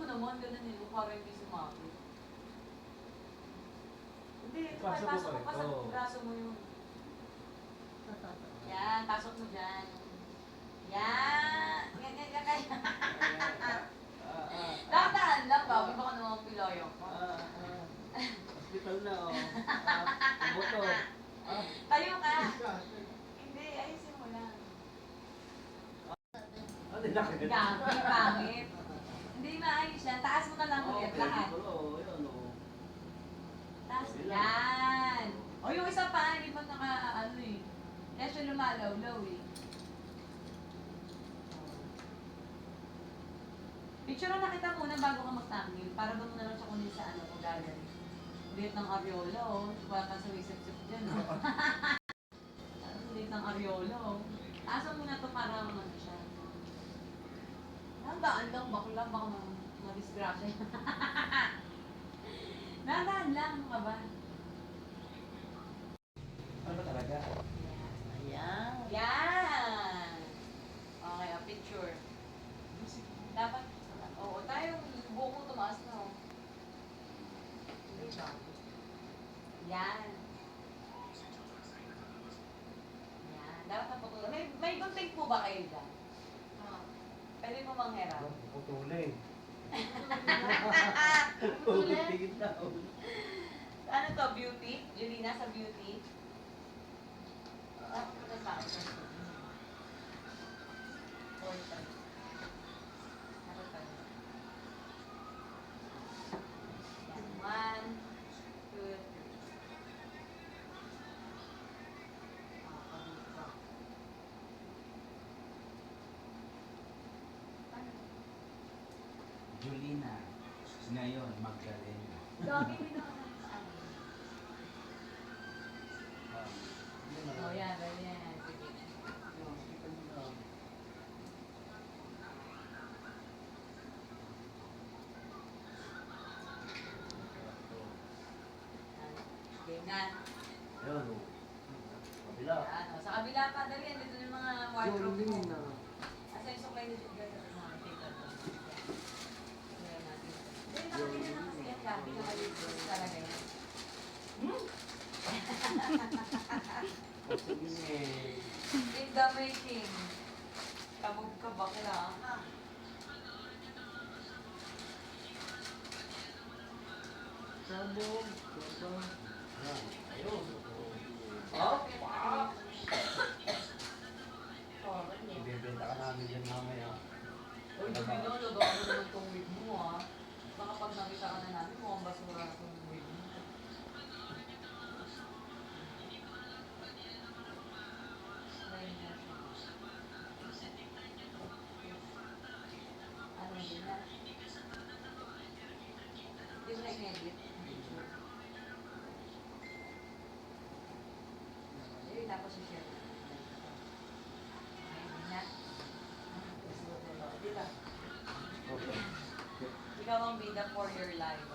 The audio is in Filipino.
naman, ganun eh. Parang hindi sumapit. Hindi, ito Pasok ay pasok mo mo pa pa rin. sa Oo. braso mo yun. Yan, pasok mo dyan. Yan! Ganyan ka kaya. Dahan lang ba? Huwag baka naman pilayo ko. Hospital na, oh. Buto. Tayo ka! Hindi, ayusin mo lang. Ano yung nakaganda? Gamit, pangit. Hindi maayos yan. Taas mo na lang ulit lahat. Oo, yun, oh. Taas. Yan! O yung isa pa, hindi pa ano eh. Kaya siya lumalaw-law eh. Picture na kita muna bago ka mag-thumbnail para doon mo na lang siya kunin sa ano kung gagawin. Liit ng areola oh. Wala ka sa wisip-sip dyan oh. Liit ng areola oh. Taasan mo na to para ano siya. Nandaan lang, bakla, baka ma-disgrasya. Nandaan lang, mga ba? Ano ba talaga? Ayan. Yan! Okay, a picture. Dapat, oo, tayo, buhok mo tumaas na oh. Yan. Yan. Dapat naputulog. May gunting po ba kayo dyan? Pwede mo mangherap. Putulin. Putulin? Ano to, beauty? Julina sa beauty? Dapat mo na sa akin. One, two, Julina. Ngayon, Magdalena. Doggy din ako sa akin. Oh, yan, ganyan. Sige. Game na. Ayun, oh. Kabila. Yan, oh. Sa kabila pa, dali. Dito yung mga wardrobe mo. Julina. Asa yung suklay na dito? Mga paper ko. Ayan natin. Hindi, nakatingin na kasi yan. Gabi na malinis talaga yan. Sige. In the making. Kabog ka bakla. Sabog. Ayan. Ayun. Oh, wow. Ibebenta ka namin dyan mamaya. Uy, Jumino, nagawa mo naman tong wig mo ah. Baka pag nakita ka na namin, mukhang basura na tong wig mo. Ano yun na? Hindi mo na-edit. Eh, tapos i-share na. Ayun na. Diba? Ikaw ang bida for your life.